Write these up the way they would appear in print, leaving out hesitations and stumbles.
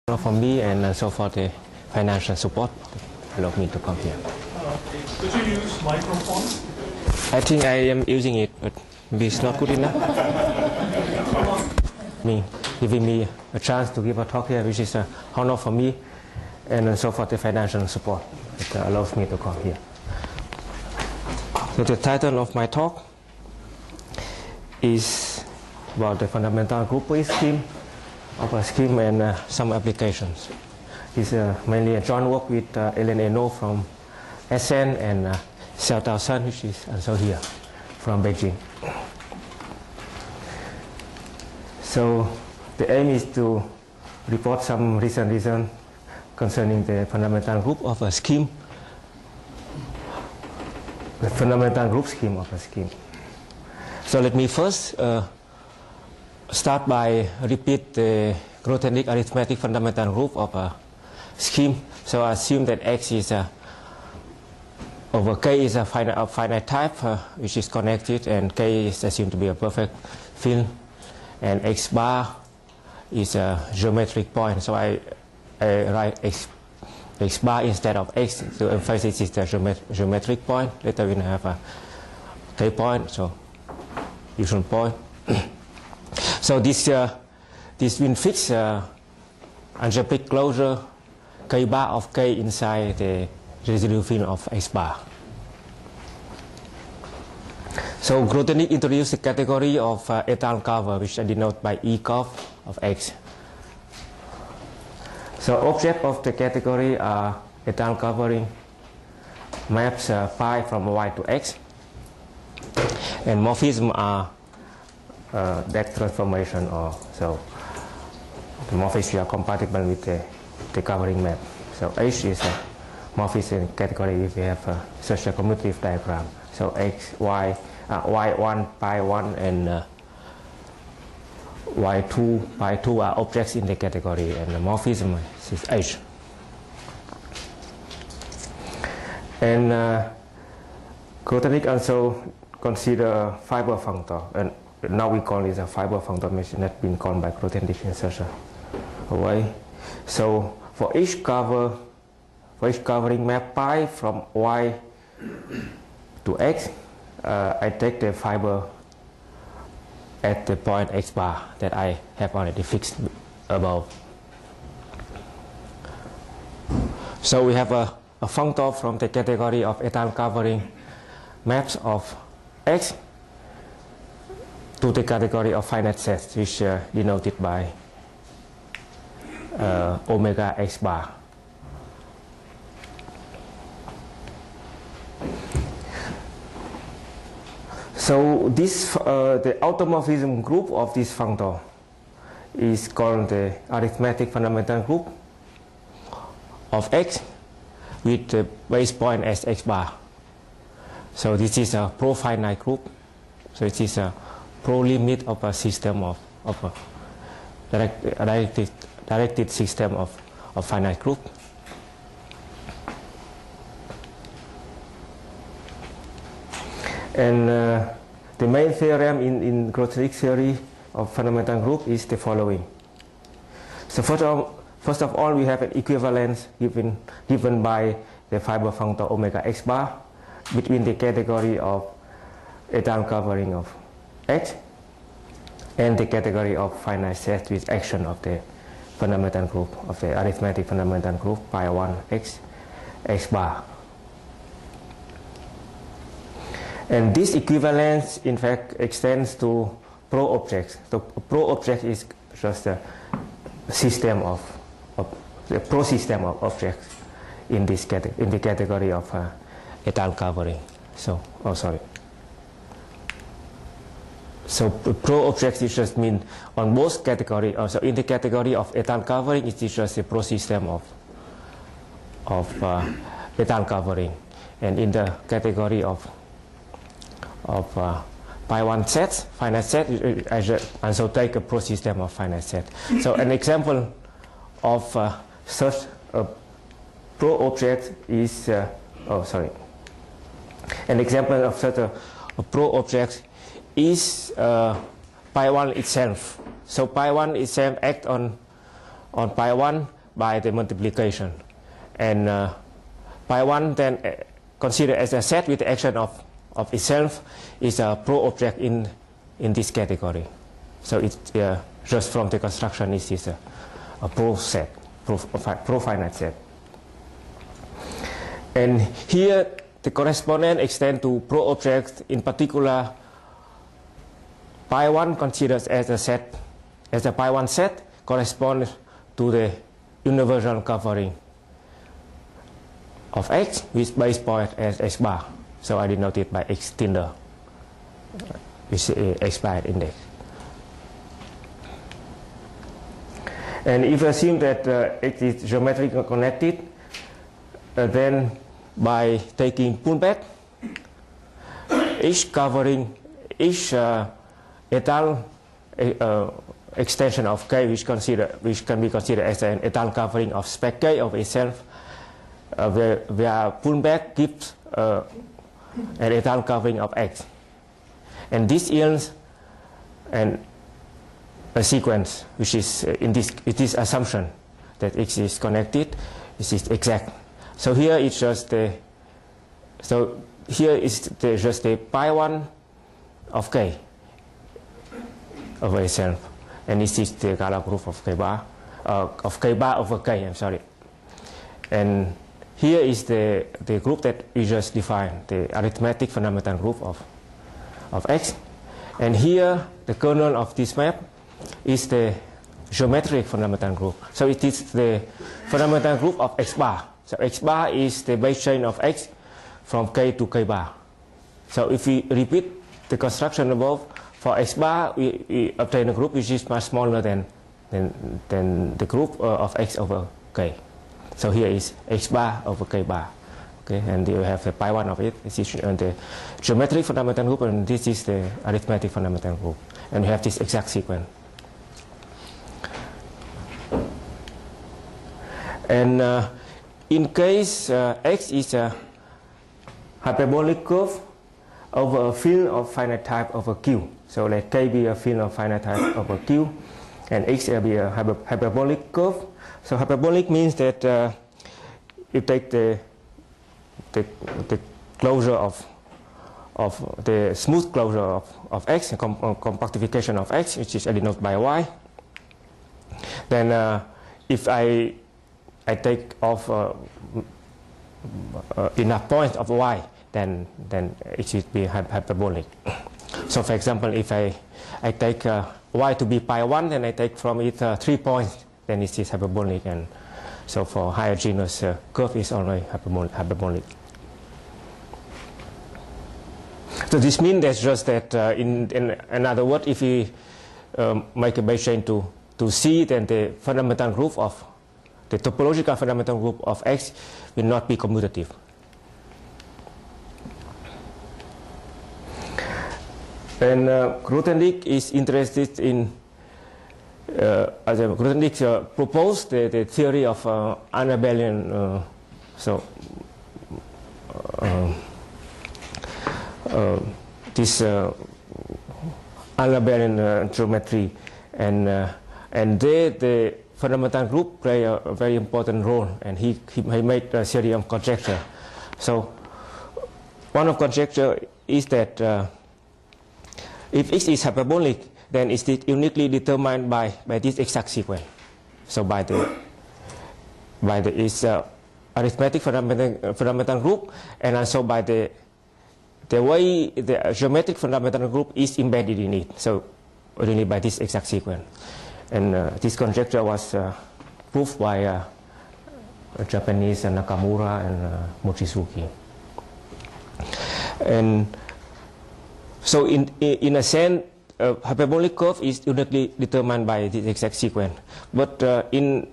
For me and also for the financial support, allow me to come here. Could you use microphone? I think I am using it, but maybe it's not good enough. Giving me a chance to give a talk here, which is an honor for me, and also for the financial support. It allows me to come here. So the title of my talk is about the fundamental group scheme of a scheme and some applications. It's mainly a joint work with Ellen Eno from SN and Xiao Tao San, which is also here from Beijing. So the aim is to report some recent results concerning the fundamental group of a scheme, the fundamental group scheme of a scheme. So let me first start by repeat the groupthenic arithmetic fundamental group of a scheme. So I assume that X is over K is a finite type which is connected, and K is assumed to be a perfect field, and X bar is a geometric point. So I write X bar instead of X to emphasize it's the geometric point. Later we have a K point, so usual point. So this will fix algebraic closure K bar of K inside the residual field of X bar. So groupthenic introduced the category of étale cover, which I denote by E cov of X. So object of the category are étale covering maps pi from Y to X, and morphism are that transformation, or so the morphisms are compatible with the covering map. So H is a morphism category if we have such a commutative diagram. So X, Y, Y1, pi 1, and Y2, pi 2 are objects in the category, and the morphism is H. And groupthenic also consider a fiber functor, and now we call it a fiber functor machine that's been called by groupthenic in such a way. So for each covering map pi from Y to X, I take the fiber at the point X bar that I have already fixed above. So we have a functor from the category of étale covering maps of X to the category of finite sets, which denoted by omega X bar. So this the automorphism group of this functor is called the arithmetic fundamental group of X with the base point as X bar. So this is a pro-finite group. So it is a pro-limit of a system of a directed system of finite group. And the main theorem in groupthenic theory of fundamental group is the following. So first of all, we have an equivalence given by the fiber functor omega X bar between the category of étale covering of X and the category of finite sets with action of the fundamental group of the arithmetic fundamental group pi 1 X bar. And this equivalence, in fact, extends to pro-objects. So pro-object is just a system of the pro-system of objects in this in the category of étale covering. So, oh sorry. So pro-objects is just mean on both category. Also in the category of étale covering, it is just a pro-system of étale covering, and in the category of pi 1 sets, finite set, I just also take a pro-system of finite set. So an example of such a pro-object is, an example of such a pro-object is pi 1 itself. So pi 1 itself acts on pi 1 by the multiplication. And pi 1 then considered as a set with the action of itself is a pro-object in this category. So it's just from the construction, it is a pro-set, pro-finite set. And here the correspondence extends to pro-objects, in particular pi 1 considered as a set, as a pi 1 set corresponds to the universal covering of X with base point as X bar. So I denote it by X tilde, which is X bar index. And if I assume that X is geometrically connected, then by taking pullback, each covering, each étal extension of K, which can be considered as an étal covering of spec K of itself, where pullback gives an étal covering of X. And this yields a sequence which is in this assumption that X is connected, this is exact. So here it's just just the pi 1 of K over itself, and this is the Galois group of K bar over K. I'm sorry. And here is the group that we just defined, the arithmetic fundamental group of X. And here the kernel of this map is the geometric fundamental group. So it is the fundamental group of X bar. So X bar is the base chain of X from K to K bar. So if we repeat the construction above, for X bar we obtain a group which is much smaller than the group of X over K. So here is X bar over K bar. Okay, and you have the pi 1 of it. This is the geometric fundamental group, and this is the arithmetic fundamental group. And you have this exact sequence. And in case X is a hyperbolic curve over a field of finite type over Q. So let K be a field of finite type over Q, and X will be a hyperbolic curve. So hyperbolic means that you take the closure of the smooth closure of X, compactification of X, which is denoted by Y. Then if I take off enough points of Y, then it should be hyperbolic. So for example, if I take Y to be pi 1, then I take from it 3 points, then it is hyperbolic. And so for higher genus curve is always hyperbolic. So this means that's just that in other words, if we make a base chain to C, then the fundamental group of the topological fundamental group of X will not be commutative. And Grothendieck is interested in, Grothendieck proposed the theory of unabelian, this unabelian geometry, and the fundamental group play a very important role, and he made a series of conjecture. So one of conjecture is that if X is hyperbolic, then it's uniquely determined by this exact sequence. So by the arithmetic fundamental group, and also by the way the geometric fundamental group is embedded in it. So really by this exact sequence. And this conjecture was proved by Japanese Nakamura and Mochizuki. And so in a sense, hyperbolic curve is uniquely determined by this exact sequence. But in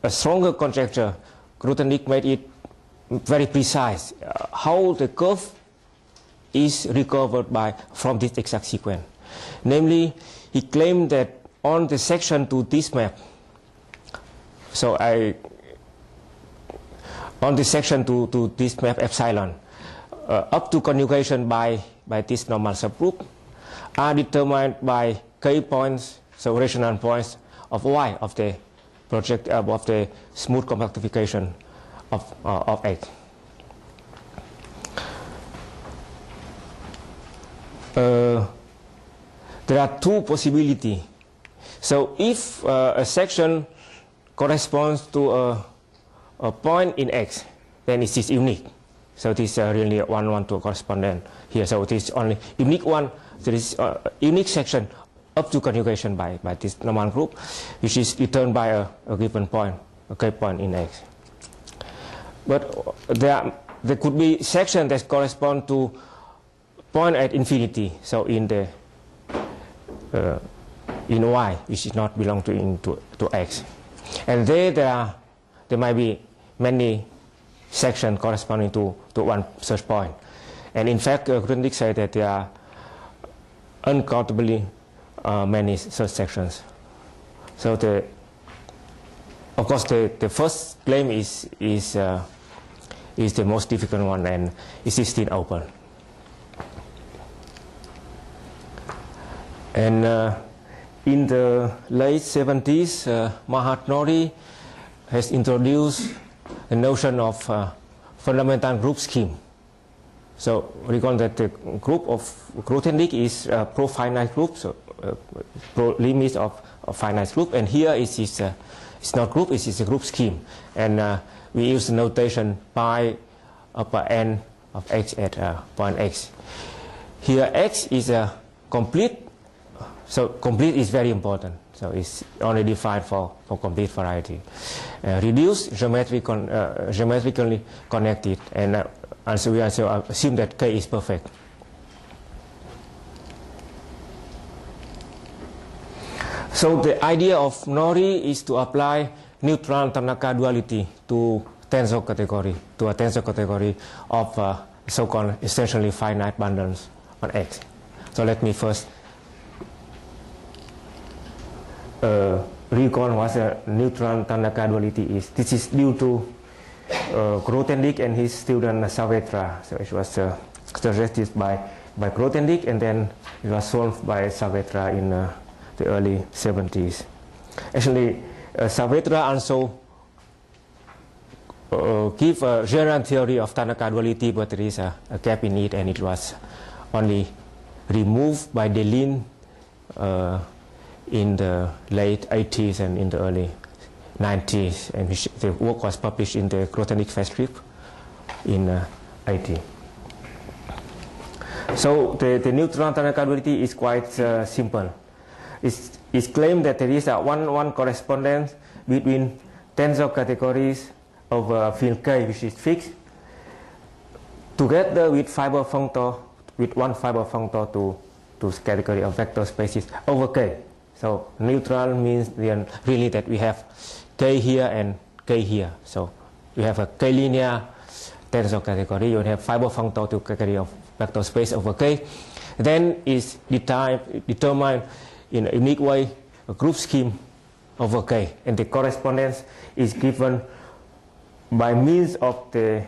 a stronger conjecture, Grothendieck made it very precise how the curve is recovered from this exact sequence. Namely, he claimed that on the section to this map, so on the section to this map epsilon, up to conjugation by this normal subgroup are determined by K points, so rational points of Y of the project of the smooth compactification of X. There are two possibilities. So if a section corresponds to a point in X, then it is unique. So it is really one-to-one correspondent here. So it is only unique one. There is a unique section up to conjugation by this normal group, which is returned by a given point, a K point in X. But there could be sections that correspond to point at infinity. So in the in Y, which is not belong to X, and there might be many sections corresponding to one such point. And in fact, Grundig said that there are uncountably many such sections. So of course the first claim is the most difficult one, and it is still open. And in the late 70s, Mahat Nori has introduced the notion of fundamental group scheme. So recall that the group of Grothendieck is a pro-finite group, so pro-limit of finite group, and here it's not group, it's a group scheme. And we use the notation pi upper n of x at point x. Here x is a complete, so complete is very important. So it's only defined for complete variety. Reduced, geometrically connected, and also we also assume that K is perfect. So the idea of Nori is to apply Neutron-Tanaka duality to tensor category, to a tensor category of so-called essentially finite bundles on X. So let me first recall what a Neutron-Tanaka duality is. This is due to Grothendieck and his student Saavedra. So it was suggested by Grothendieck, and then it was solved by Saavedra in the early 70s. Actually, Saavedra also give a general theory of Tanaka duality, but there is a gap in it, and it was only removed by Deligne in the late 80s and in the early 90s, and the work was published in the Grothendieck Festschrift in 80. So the Neutron-Tanaka duality is quite simple. It's claimed that there is a one correspondence between tensor categories of a field K, which is fixed, together with fiber functor, with one fiber functor to category of vector spaces over K. So neutral means really that we have K here and K here. So you have a K linear tensor category, you have fiber functor to category of vector space over K. Then is determined in a unique way a group scheme over K, and the correspondence is given by means of the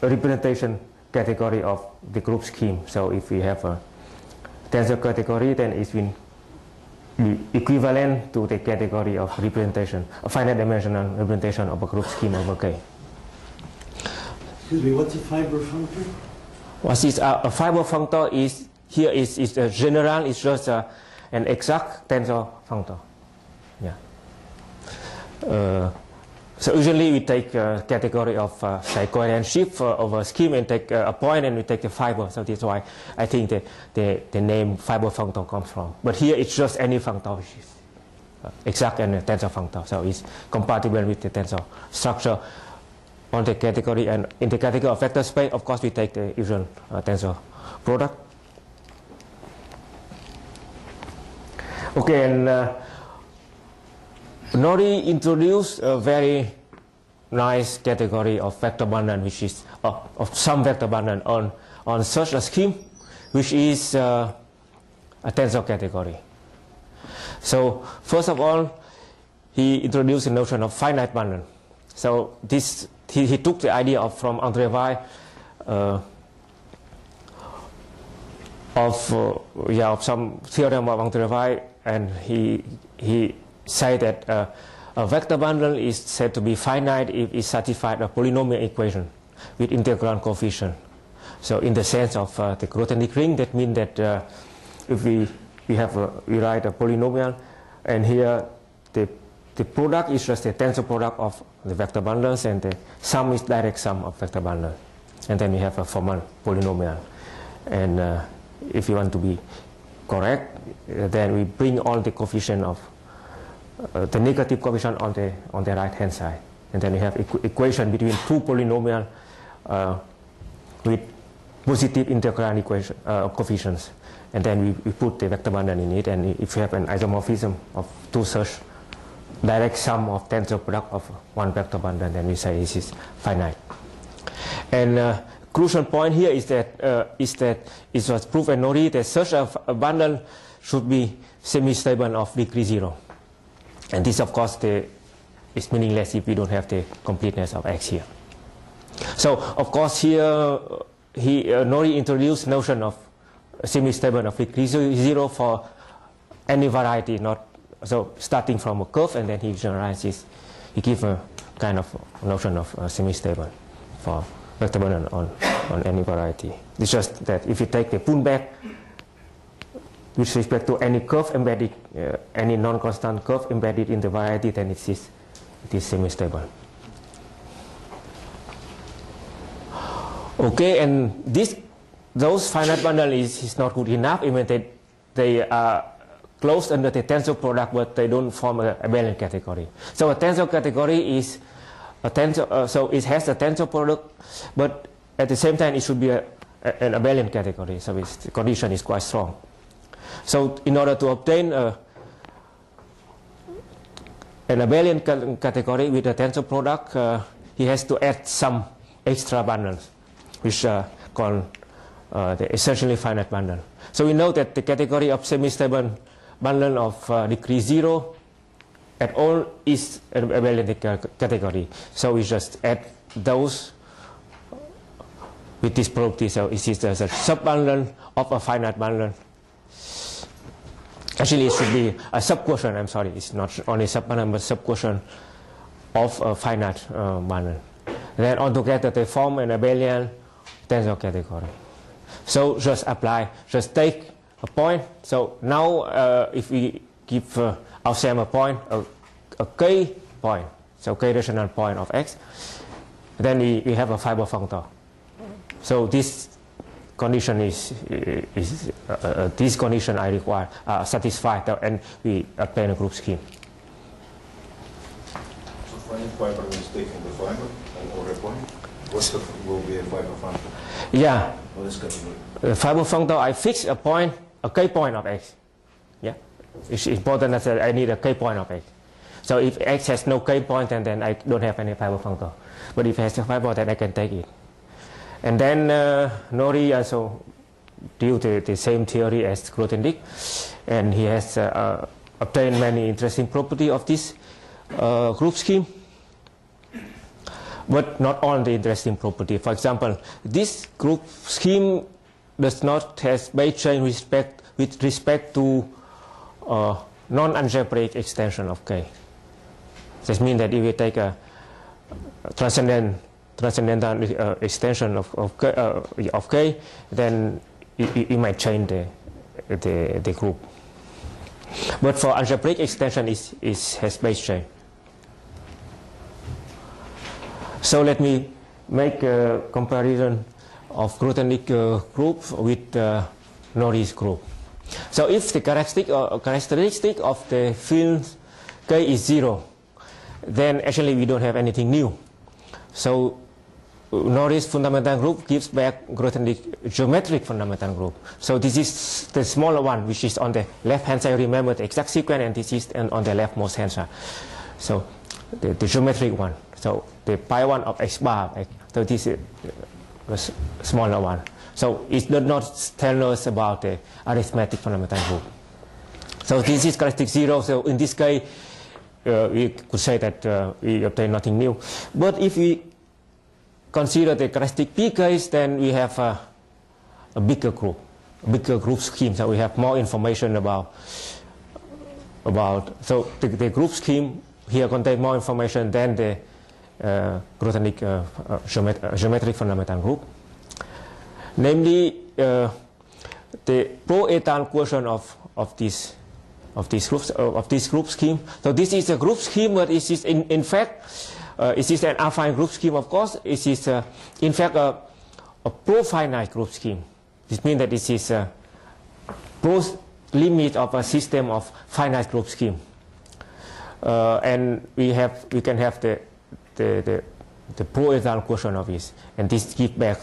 representation category of the group scheme. So if we have a tensor category, then it's been equivalent to the category of representation, a finite dimensional representation of a group scheme over K. Excuse me, what's a fiber functor? What is a fiber functor is here is a general, it's just an exact tensor functor. Yeah. So usually we take a category of say coherent shift over scheme and take a point, and we take a fiber. So that's why I think the name fiber functor comes from. But here it's just any functor which is exact and a tensor functor. So it's compatible with the tensor structure on the category, and in the category of vector space, of course, we take the usual tensor product. Okay, and Nori introduced a very nice category of vector bundle, which is of some vector bundle on such a scheme, which is a tensor category. So first of all, he introduced the notion of finite bundle. So this he took the idea from André Weil of some theorem of André Weil, and he said that A vector bundle is said to be finite if it satisfies a polynomial equation with integral coefficient. So in the sense of the Grothendieck ring, that means that if we write a polynomial, and here the product is just the tensor product of the vector bundles, and the sum is direct sum of vector bundles. And then we have a formal polynomial. And if you want to be correct, then we bring all the coefficient of the negative coefficient on the right hand side, and then we have equation between two polynomial with positive integral equation coefficients, and then we put the vector bundle in it, and if you have an isomorphism of two such direct sum of tensor product of one vector bundle, then we say this is finite. And crucial point here is that it was proved and noted that such a bundle should be semi-stable of degree 0. And this, of course, is meaningless if we don't have the completeness of X here. So, of course, here Nori introduced notion of semi-stable of degree 0 for any variety, not so starting from a curve, and then he generalizes. He gives a kind of notion of semi-stable for vector bundle on any variety. It's just that if you take the pullback with respect to any curve embedded, any non-constant curve embedded in the variety, then it is semi-stable. Okay, and those finite bundle is not good enough, even they are closed under the tensor product, but they don't form a abelian category. So a tensor category is a tensor, so it has a tensor product, but at the same time it should be an abelian category. So the condition is quite strong. So in order to obtain an abelian category with a tensor product, he has to add some extra bundles, which are called the essentially finite bundle. So we know that the category of semi-stable bundle of degree 0 at all is an abelian category. So we just add those with this property. So it is a sub-bundle of a finite bundle. Actually, it should be a subquotient. I'm sorry, it's not only sub-bundle, but subquotient of a finite bundle. Then altogether, they form an abelian tensor category. So just take a point. So now, if we give ourselves a point, a k point, so k rational point of x, then we have a fiber functor. So this condition this condition I require satisfied, and we obtain a group scheme. So for any fiber is taking the fiber or a point, what will be a fiber functor? Yeah. What is category? The fiber functor, I fix a point, a k point of x. Yeah, it's important that I need a k point of x. So if x has no k point, then I don't have any fiber functor. But if it has a fiber, then I can take it. And then Nori also due to the same theory as Grothendieck, and he has obtained many interesting properties of this group scheme. But not all the interesting property. For example, this group scheme does not have base chain with respect to non-algebraic extension of K. This means that if you take a transcendental extension of K, then you might change the group. But for algebraic extension, has base chain. So let me make a comparison of Grothendieck group with Nori's group. So if the characteristic of the field K is 0, then actually we don't have anything new. So Nori's fundamental group gives back Grothendieck geometric fundamental group. So this is the smaller one, which is on the left hand side. Remember the exact sequence, and this is on the leftmost hand side. So the geometric one. So the pi 1 of x bar of x. So this is the smaller one. So it does not tell us about the arithmetic fundamental group. So this is characteristic 0. So in this case, we could say that we obtain nothing new. But if we consider the characteristic p case, then we have a bigger group scheme. So we have more information about so the group scheme here contain more information than the Grothendieck geometric fundamental group. Namely, the pro-étal quotient of this group scheme. So this is a group scheme, but it is in fact it is an affine group scheme. Of course, it is in fact a pro-finite group scheme. This means that this is a limit of a system of finite group scheme, and we can have the pro-étal quotient of this, and this gives back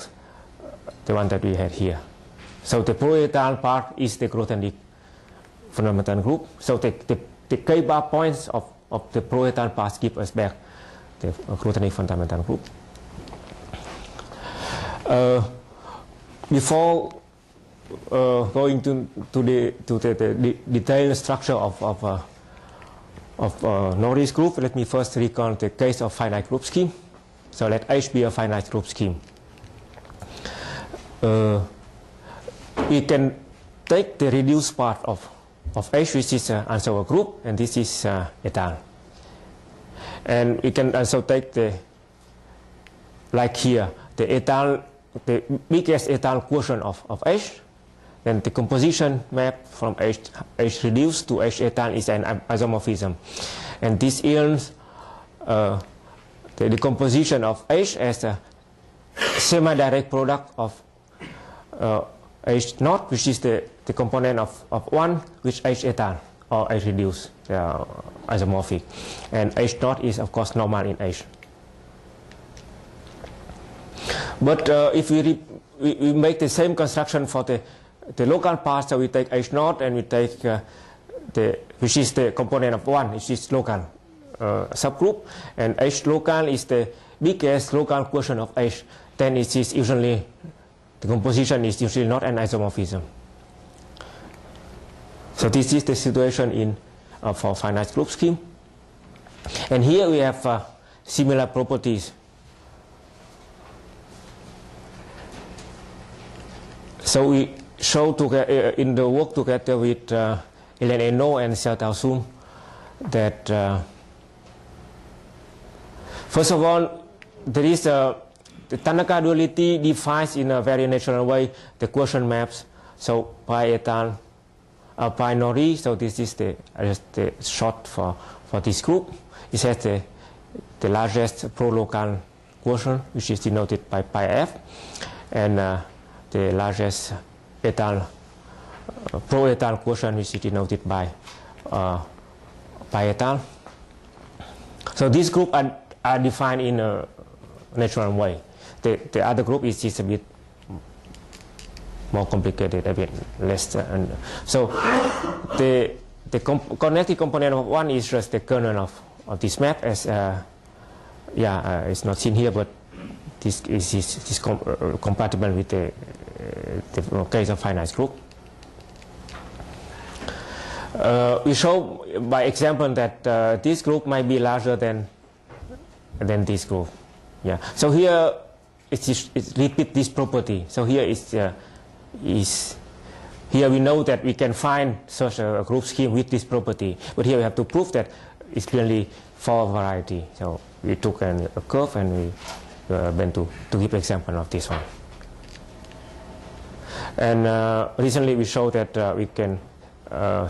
the one that we had here. So the pro-étal part is the Grothendieck fundamental group. So the k-bar points of the pro-étal part give us back the Grothendieck fundamental group. Before going to the detailed structure of Norris group, let me first recall the case of finite group scheme. So let H be a finite group scheme. We can take the reduced part of H, which is also a group, and this is étal. And we can also take the, like here, the biggest étal quotient of H. Then the composition map from H reduced to H étal is an isomorphism. And this yields the decomposition of H as a semi-direct product of H naught, which is the component of 1, which H étal or H reduced, isomorphic. And H naught is, of course, normal in H. But if we make the same construction for the local part, so we take H naught and we take which is the component of 1, which is local subgroup, and H local is the biggest local quotient of H, then it is usually, the composition is usually not an isomorphism. So this is the situation for finite group scheme. And here we have similar properties. So we show in the work together with Hélène Hainaut and Xiaotao Sun that first of all, there is the tandoc duality defines in a very natural way the quotient maps. So pi étal, pi Norris. So this is the short for this group. It has the largest pro-local quotient, which is denoted by pi f, and the largest étal pro-étal quotient, which is denoted by pi étal. So this group are defined in a natural way. The other group is just a bit more complicated, a bit less. So the connected component of 1 is just the kernel of this map, as it's not seen here, but this is compatible with the case of finite group. We show by example that this group might be larger than this group. Yeah. So here it repeats this property. So here here we know that we can find such a group scheme with this property, but here we have to prove that it's clearly for variety. So we took a curve and we went to give example of this one. And recently we showed that we can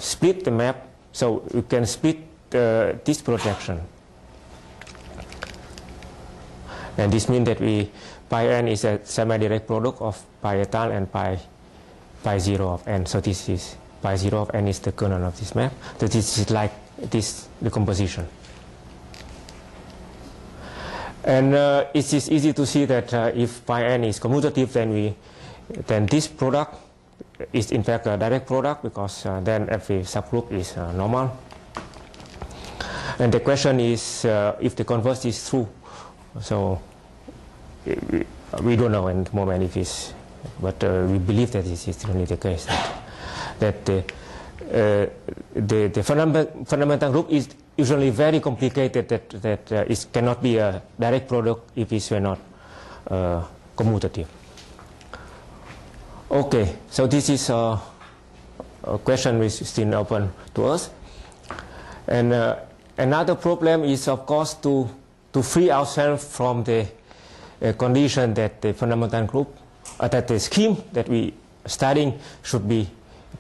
split the map, so we can split this projection. And this means that pi n is a semi-direct product of pi étal and pi 0 of n. So this is pi 0 of n is the kernel of this map. So this is like this decomposition. And it is easy to see that if pi n is commutative, then this product is in fact a direct product, because then every subgroup is normal. And the question is if the converse is true. So we don't know at the moment if it's, but we believe that this is really the case. That the fundamental group is usually very complicated. That it cannot be a direct product if it's not commutative. Okay, so this is a question which is still open to us, and Another problem is, of course, to free ourselves from the condition that the fundamental group, that the scheme that we studying should be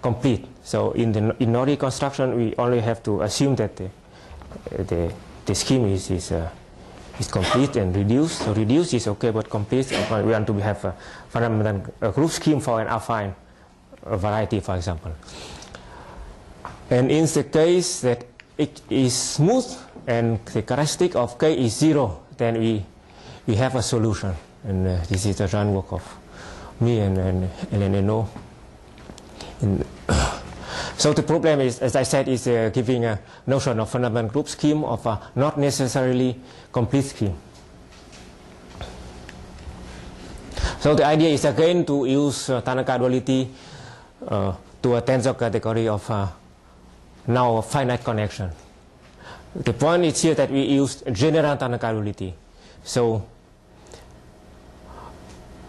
complete. So in Norrie construction, we only have to assume that the scheme is complete and reduced. So reduced is okay, but complete, we want to have a fundamental group scheme for an affine variety, for example. And in the case that it is smooth and the characteristic of K is 0, then we have a solution. And this is the run work of me and Elena. So the problem is, as I said, is giving a notion of fundamental group scheme of a not necessarily complete scheme. So the idea is again to use Tanaka duality to a tensor category of now a finite connection. The point is here that we use general Tanaka duality. So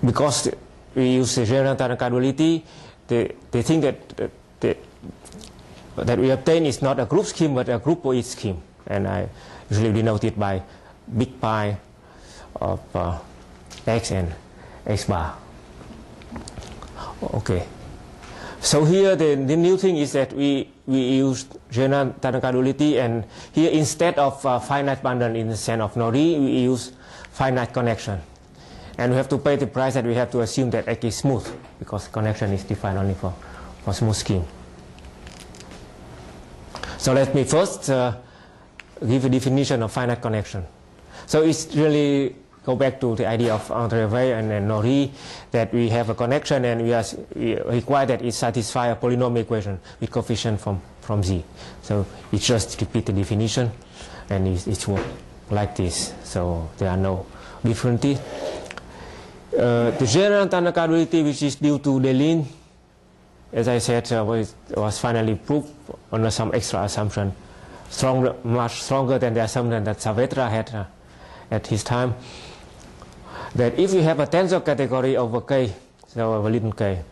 because we use the general Tanaka duality, the thing that we obtain is not a group scheme but a groupoid scheme, and I usually denote it by big pi of x and x bar. Okay. So here the new thing is that we use general Tanaka duality, and here instead of finite bundle in the sense of Norrie, we use finite connection. And we have to pay the price that we have to assume that X is smooth, because connection is defined only for smooth scheme. So let me first give a definition of finite connection. So it's really go back to the idea of Algebraic and Norrie, that we have a connection and we require that it satisfy a polynomial equation with coefficient from Z. So it just repeat the definition, and it's work like this. So there are no differences. The general Tanaka duality, which is due to Delin, as I said, was finally proved under some extra assumption, much stronger than the assumption that Saavedra had at his time. That if you have a tensor category over K, so over little k,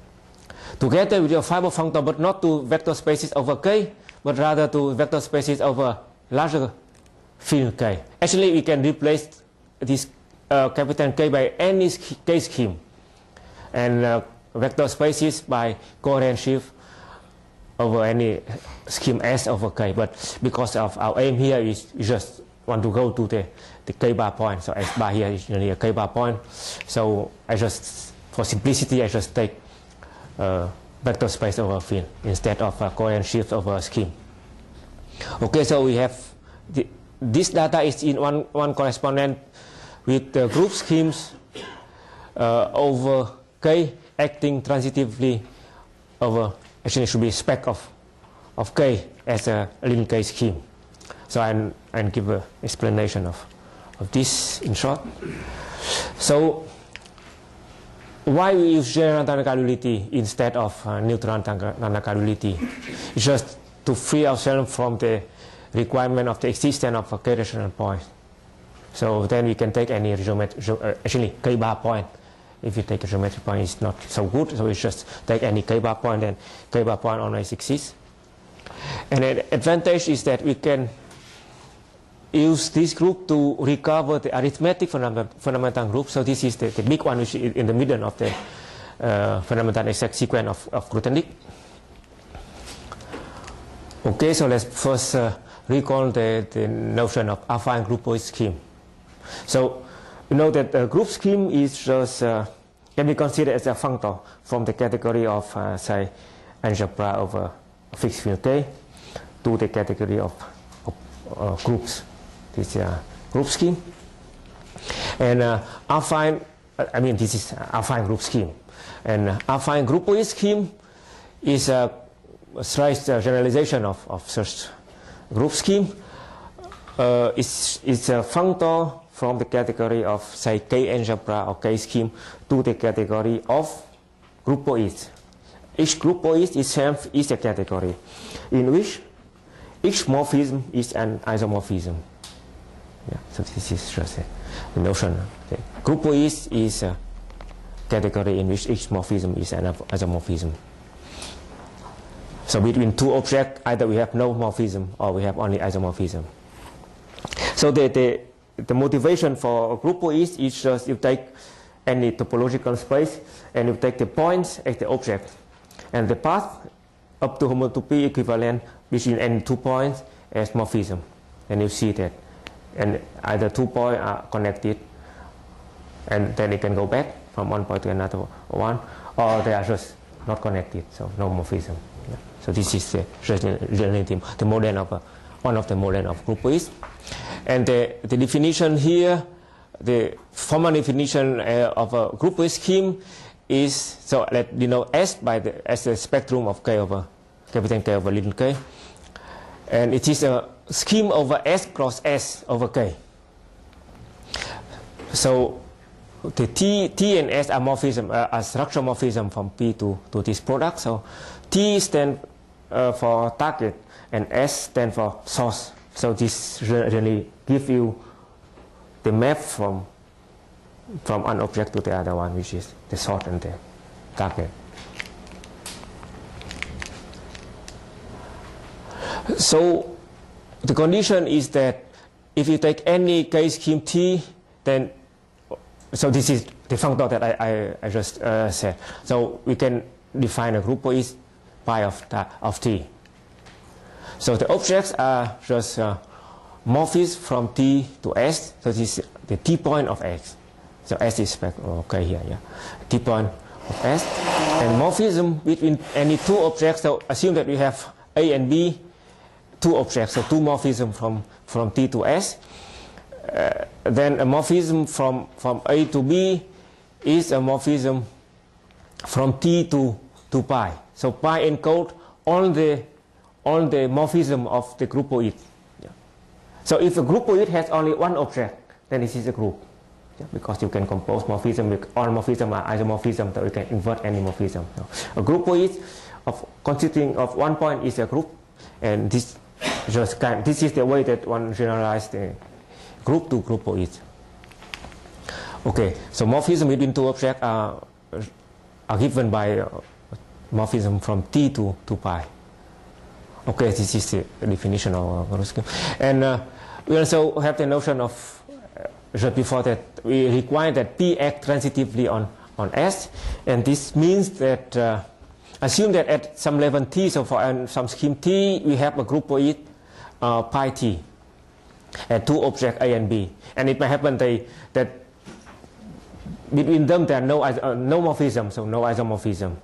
together with your fiber functor, but not to vector spaces over K, but rather to vector spaces over larger field K. Actually, we can replace this capital K by any K scheme, and vector spaces by covariant shift over any scheme S over K. But because of our aim here is we just want to go to the K bar point, so S bar here is really a K bar point. So I just, for simplicity, I just take vector space over field instead of covariant shift over a scheme. Okay, so we have this data is in one correspondent with the group schemes over K acting transitively over, actually it should be spec of K as a linear K scheme. So I'll give an explanation of this in short. So why we use general Tanaka duality instead of Neutron Tanaka duality? It's just to free ourselves from the requirement of the existence of a K rational point. So then we can take any actually K bar point. If you take a geometric point, it's not so good. So we just take any K bar point, and K bar point always exists. And an advantage is that we can use this group to recover the arithmetic fundamental group. So this is the big one, which is in the middle of the fundamental exact sequence of Grothendieck. Okay, so let's first recall the notion of affine groupoid scheme. So you know that the group scheme is just can be considered as a functor from the category of say algebra over fixed field K to the category of groups. This is a group scheme, and affine. I mean, this is affine group scheme, and affine groupoid scheme is a slight generalization of such group scheme. It's a functor from the category of say K algebra or K scheme to the category of groupoids. Each groupoid itself is a category in which each morphism is an isomorphism. Yeah, so this is just the notion. The groupoid is a category in which each morphism is an isomorphism. So between two objects, either we have no morphism or we have only isomorphism. So the motivation for groupo is just you take any topological space and you take the points as the object, and the path up to homotopy equivalent between any 2 points as morphism, and you see that, and either 2 points are connected, and then it can go back from one point to another one, or they are just not connected, so no morphism. Yeah. So this is the model of one of the model of groupoids. And the definition here, the formal definition of a groupoid scheme is, so let you know S as the spectrum of K over capital K over little k, and it is a scheme over S cross S over K. So the T and S are morphism, are structural morphism from P to this product. So T stands for target and S stands for source. So this really gives you the map from one object to the other one, which is the source and the target. So the condition is that if you take any K scheme T, then so this is the functor that I just said. So we can define a groupoid pi of T. So the objects are just morphisms from T to S. So this is the T point of X. So S is okay here, yeah. T point of S. And morphism between any 2 objects. So assume that we have A and B, 2 objects, so 2 morphisms from T to S. Then a morphism from A to B is a morphism from T to pi. So pi encodes all the morphism of the groupoid. Yeah. So if a groupoid has only one object, then this is a group. Yeah, because you can compose morphism with all morphism are isomorphism, so you can invert any morphism. So a groupoid consisting of 1 point is a group, and this is the way that one generalizes the group to groupoid. Okay, so morphism between 2 objects are given by morphism from T to pi. Okay, this is the definition of group scheme. And we also have the notion of, just before that, we require that P act transitively on S, and this means that assume that at some level T, so for some scheme T, we have a groupoid pi T at 2 objects A and B, and it may happen that between them there are no morphism, so no isomorphism.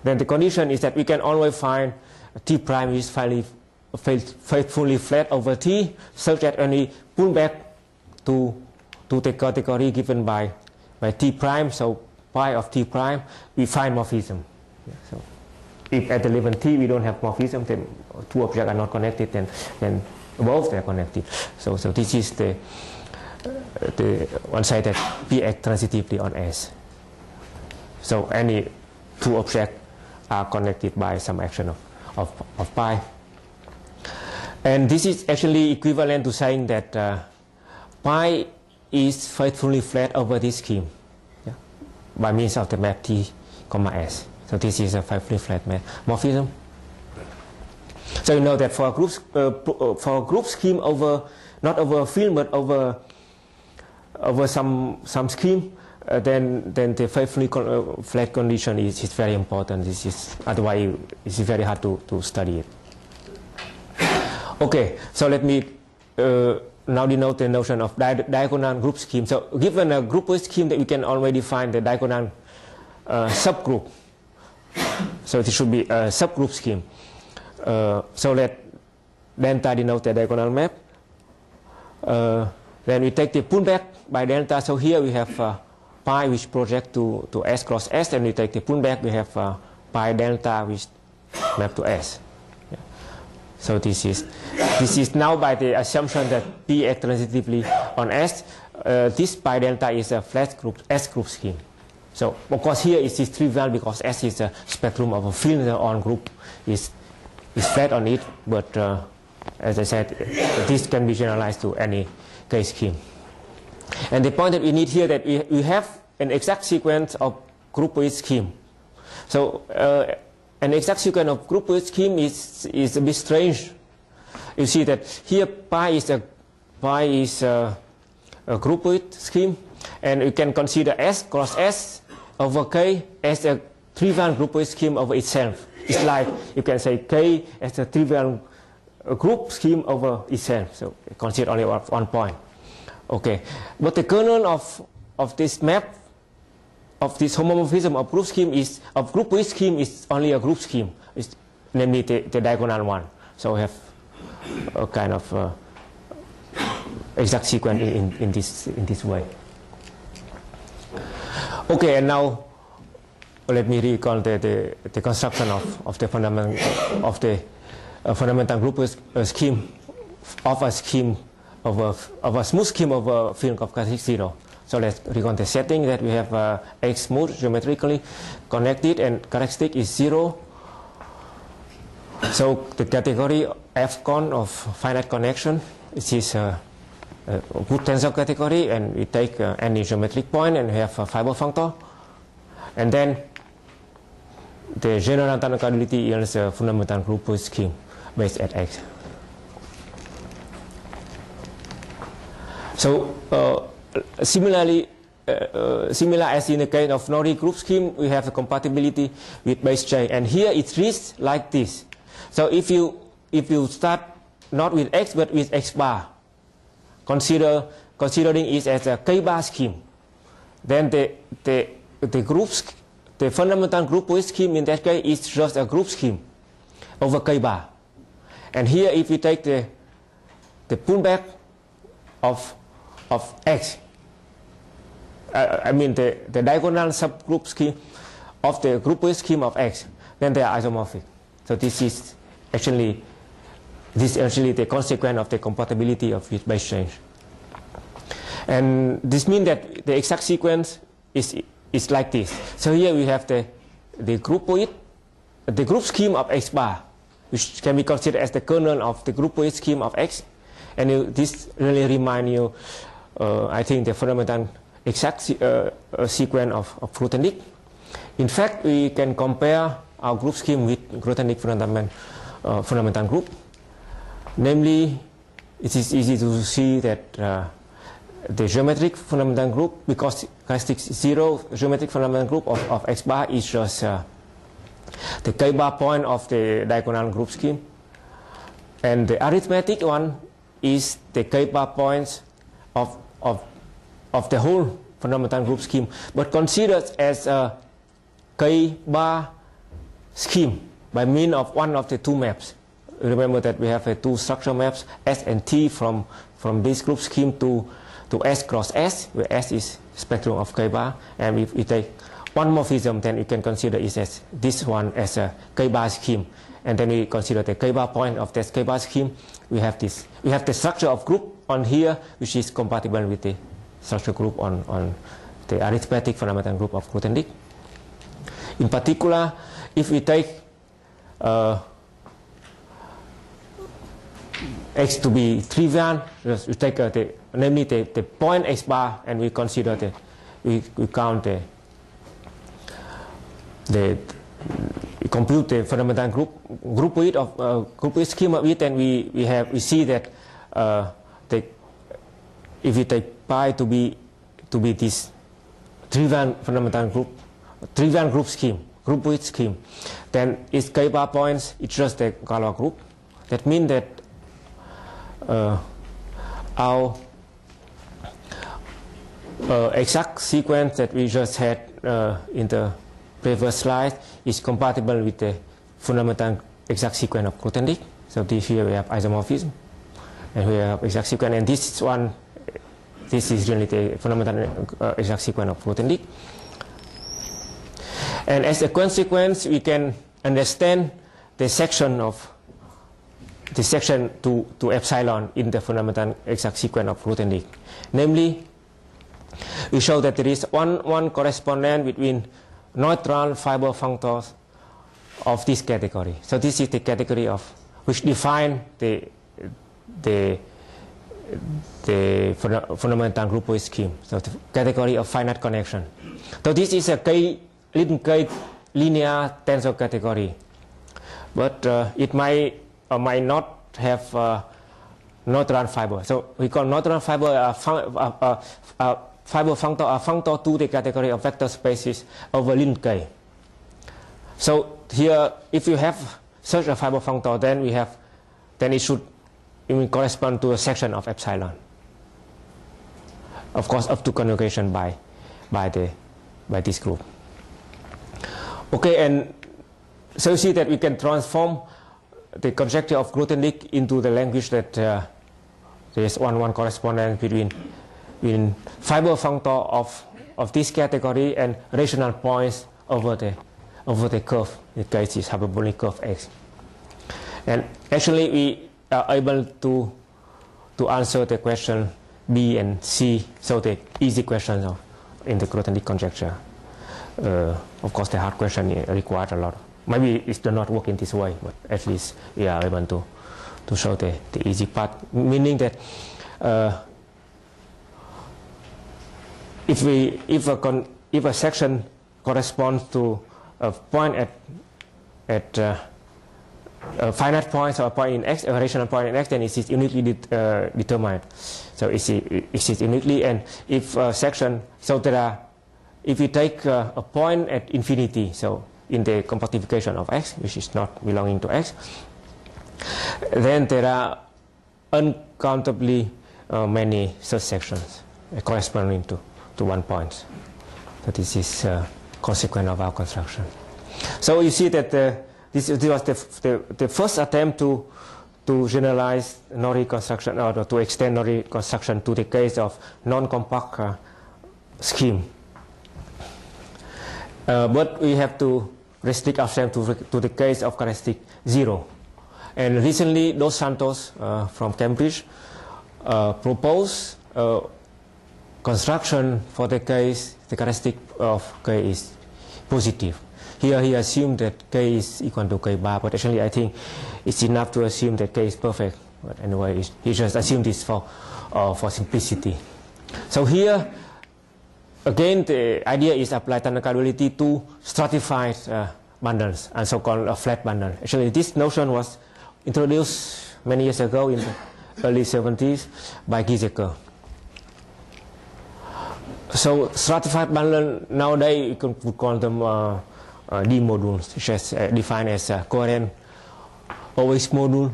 Then the condition is that we can always find T prime is faithfully flat over T, such that when we pull back to the category given by T prime, so pi of T prime, we find morphism. Yeah, so if at the level T we don't have morphism, then 2 objects are not connected, then both they are connected. So this is the one side that P acts transitively on S. So any 2 objects are connected by some action of pi. And this is actually equivalent to saying that pi is faithfully flat over this scheme, yeah, by means of the map T, S. So this is a faithfully flat map morphism. So you know that for a group scheme over, not over a field but over some scheme, then the faithfully flat condition is very important. This is, otherwise it's very hard to study it. Okay, so let me now denote the notion of diagonal group scheme. So given a groupoid scheme, that we can already define the diagonal subgroup. So it should be a subgroup scheme. So let delta denote the diagonal map. Then we take the pullback by delta. So here we have pi which project to S cross S, and we take the pullback, we have pi delta which map to S. Yeah. So this is now by the assumption that P acts transitively on S. This pi delta is a flat group S group scheme. So of course here it is trivial because S is a spectrum of a field, the on group is flat on it, but as I said, this can be generalized to any K scheme. And the point that we need here, that we have an exact sequence of groupoid scheme. So an exact sequence of groupoid scheme is a bit strange. You see that here pi is a pi is a groupoid scheme, and you can consider S cross S over K as a trivial groupoid scheme over itself. It's like you can say K as a trivial group scheme over itself. So consider only one point. Okay, but the kernel of this map of this homomorphism of group scheme is groupoid scheme is only a group scheme, it's namely the diagonal one. So we have a kind of exact sequence in this way. Okay, and now let me recall the construction of the fundamental group scheme of a scheme of a smooth scheme of a field of characteristic 0. So let's recall the setting that we have X smooth geometrically connected and characteristic is 0. So the category F con of finite connection, this is a good tensor category, and we take any geometric point and we have a fiber functor, and then the general tandoc yields a fundamental groupoid scheme based at X. So similar as in the case of Norrie group scheme, we have a compatibility with base J, and here it reads like this. So if you start not with X but with X bar, considering it as a K bar scheme, then the fundamental groupoid scheme in that case is just a group scheme over K bar. And here if we take the pullback of X, I mean the diagonal subgroup scheme of the groupoid scheme of X, then they are isomorphic. So this is actually the consequence of the compatibility of with base change. And this means that the exact sequence is like this. So here we have the groupoid, the group scheme of X bar, which can be considered as the kernel of the groupoid scheme of X. And this really reminds you, I think, the fundamental exact sequence of Grothendieck. In fact, we can compare our group scheme with Grothendieck fundamental group. Namely, it is easy to see that the geometric fundamental group, because characteristic 0 geometric fundamental group of X bar is just the K bar point of the diagonal group scheme, and the arithmetic one is the K bar points of the whole fundamental group scheme, but considered as a K bar scheme by means of one of the two maps. Remember that we have two structure maps, S and T, from this group scheme to S cross S, where S is spectrum of K bar. And if we take one morphism, then you can consider it as this one as a K bar scheme. And then we consider the K bar point of this K bar scheme. We have the structure of group on here, which is compatible with the structure group on the arithmetic fundamental group of Grothendieck. In particular, if we take X to be trivial, we take namely the point X bar, and we consider we count we compute the fundamental groupoid of groupoid scheme of it, and we see that if we take pi to be this trivial fundamental group scheme, groupoid scheme, then its K bar points, it's just the Galois group. That means that our exact sequence that we just had in the previous slide is compatible with the fundamental exact sequence of Grothendieck. So here we have isomorphism, and we have exact sequence, and this is really the fundamental exact sequence of Grothendieck. And as a consequence, we can understand the section to epsilon in the fundamental exact sequence of Grothendieck. Namely, we show that there is one correspondence between neutral fiber functors of this category. So this is the category of which define the fundamental groupoid scheme. So the category of finite connection. So this is a linear tensor category, but it might or might not have Neutron fiber. So we call Neutron fiber a fiber functor to the category of vector spaces over lin K. So here, if you have such a fiber functor, then it should correspond to a section of epsilon. Of course, up to conjugation by this group. Okay, and so you see that we can transform the conjecture of Grothendieck into the language that there is one correspondence between fiber functor of this category and rational points over the curve. In this case, is hyperbolic curve X. And actually, we are able to answer the question B and C, so the easy questions in the Grothendieck conjecture. Of course, the hard question requires a lot. Maybe it does not work in this way, but at least we are able to show the easy part, meaning that if a section corresponds to a point at finite points or a point in X, a rational point in X, then it is uniquely determined. So it is uniquely, and if a section, so there are, if we take a point at infinity, so in the compactification of X, which is not belonging to X, then there are uncountably many such sections corresponding to 1 point. So this is consequence of our construction. So you see that this was the first attempt to generalize Norrie construction, or to extend Norrie construction to the case of non-compact scheme. But we have to restrict ourselves to the case of characteristic 0. And recently, Dos Santos from Cambridge proposed construction for the case, the characteristic of K is positive. Here he assumed that K is equal to K bar, but actually I think it's enough to assume that K is perfect. But anyway, he just assumed this for simplicity. So here, again, the idea is apply tandoc duality to stratified bundles, and so-called flat bundle. Actually, this notion was introduced many years ago in the early 70s by Giesecker. So stratified bundle, nowadays you could call them D modules, which is defined as a coherent OX module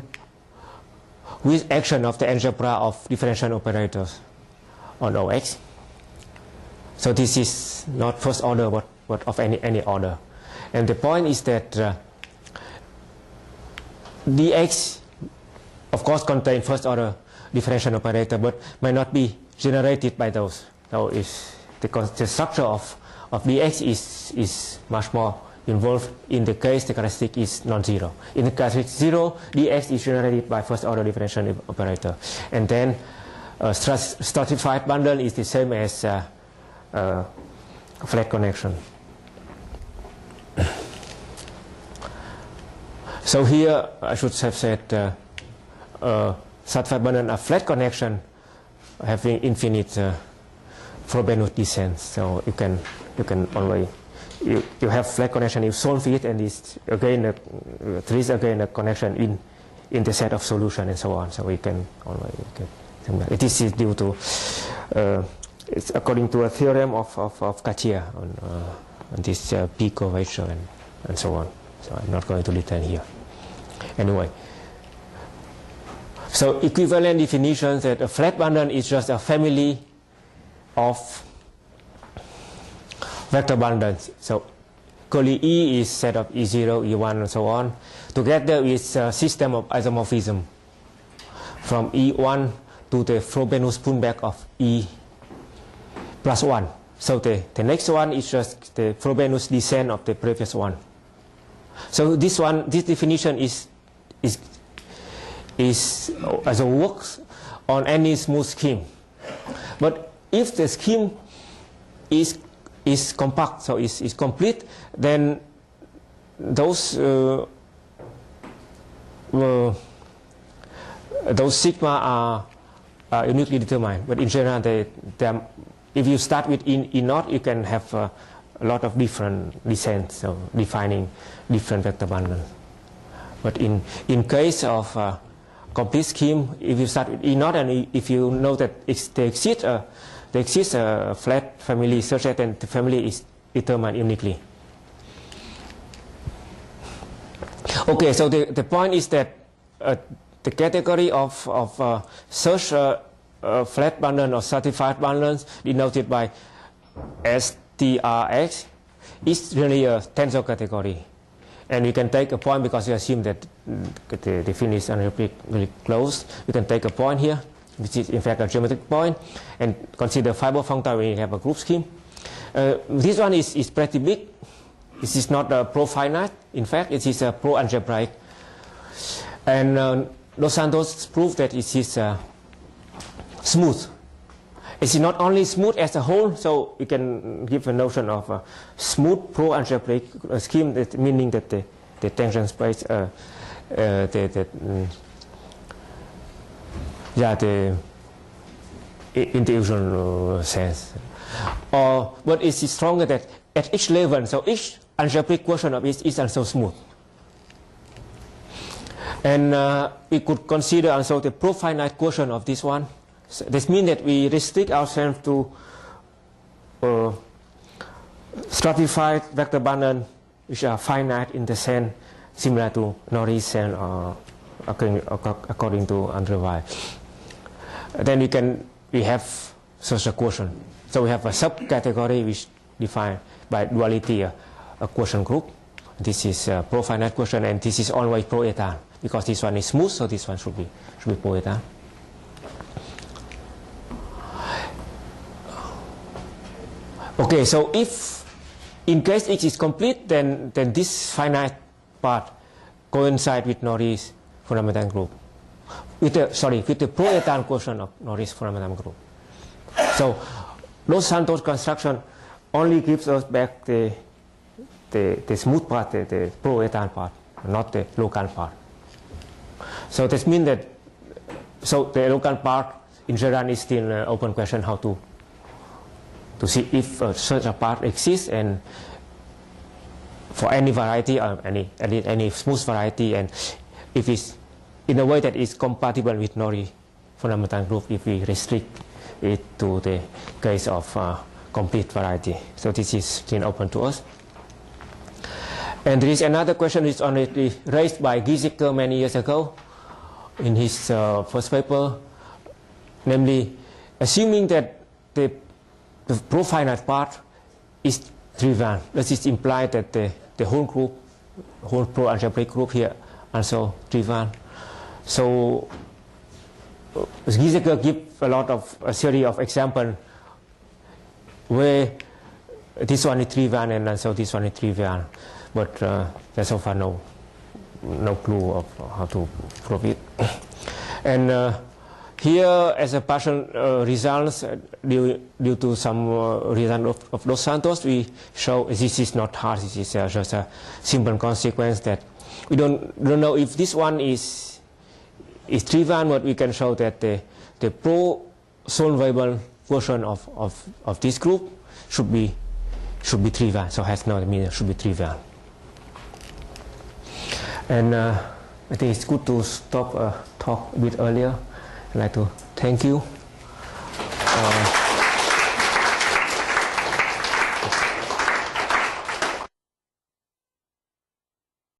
with action of the algebra of differential operators on OX. So this is not first order, but of any order. And the point is that dx, of course, contain first order differential operator, but may not be generated by those. So the structure of dx is much more involved. In the case, the characteristic is non-zero. In the characteristic 0, dx is generated by first order differential operator. And then stratified bundle is the same as flat connection. So here I should have said stratified bundle a flat connection having infinite Frobenius descent. So you can always you have flat connection, you solve it, and this again there is again a connection in the set of solution and so on. So we can always get this is due to it's according to a theorem of Katia on this P curvature and so on. So I'm not going to return here. Anyway, so equivalent definitions that a flat bundle is just a family of vector bundles. So curly E is set of E0, E1, and so on. Together with a system of isomorphism from E1 to the Frobenius-Pullback of E plus 1. So the next one is just the Frobenius descent of the previous one. So this definition is as a works on any smooth scheme. But if the scheme is compact, so is complete, then those sigma are uniquely determined. But in general, if you start with E naught, you can have a lot of different descents, so defining different vector bundles. But in case of complete scheme, if you start with E naught and if you know that there exists a flat family such that then the family is determined uniquely. Okay, so the point is that the category of such flat bundle or stratified bundles denoted by STRX is really a tensor category. And we can take a point because we assume that the finish and really close. We can take a point here, which is in fact a geometric point, and consider fiber functor when you have a group scheme. This one is pretty big. This is not a pro-finite. In fact, it is a pro-algebraic. And Dos Santos proved that it is smooth. It is not only smooth as a whole, so we can give a notion of a smooth pro-algebraic scheme, that meaning that the tension space, the intuition sense. But it is stronger that at each level, so each algebraic quotient of it is also smooth. And we could consider also the pro-finite quotient of this one. So this means that we restrict ourselves to stratified vector bundle which are finite in the sense similar to Norris sense or according to Andre Weil. Then we have such a quotient. So we have a subcategory which defined by duality a quotient group. This is a pro-finite quotient, and this is always pro-etan because this one is smooth, so this one should be pro-etan. Okay, so if in case X is complete, then this finite part coincides with Norris fundamental group, with the pro-etan quotient of Norris fundamental group. So Dos Santos construction only gives us back the smooth part, the pro-etan part, not the local part. So this means that the local part in general is still an open question how to see if such a part exists, and for any variety or any smooth variety, and if it's in a way that is compatible with Norris fundamental group if we restrict it to the case of complete variety. So this is still open to us. And there is another question which is already raised by Giesecke many years ago in his first paper, namely assuming that the pro-finite part is trivial. Does this imply that the whole group, whole pro-algebraic group here also trivial? So Giesecke gives a series of examples where this one is trivial and also this one is trivial, but there's so far no clue of how to prove it. And here, as a partial results due to some result of Dos Santos, we show this is not hard. This is just a simple consequence that we don't know if this one is trivial, but we can show that the pro-solvable portion of this group should be trivial. So has no meaning, should be trivial. And I think it's good to stop talk a bit earlier. I'd like to thank you.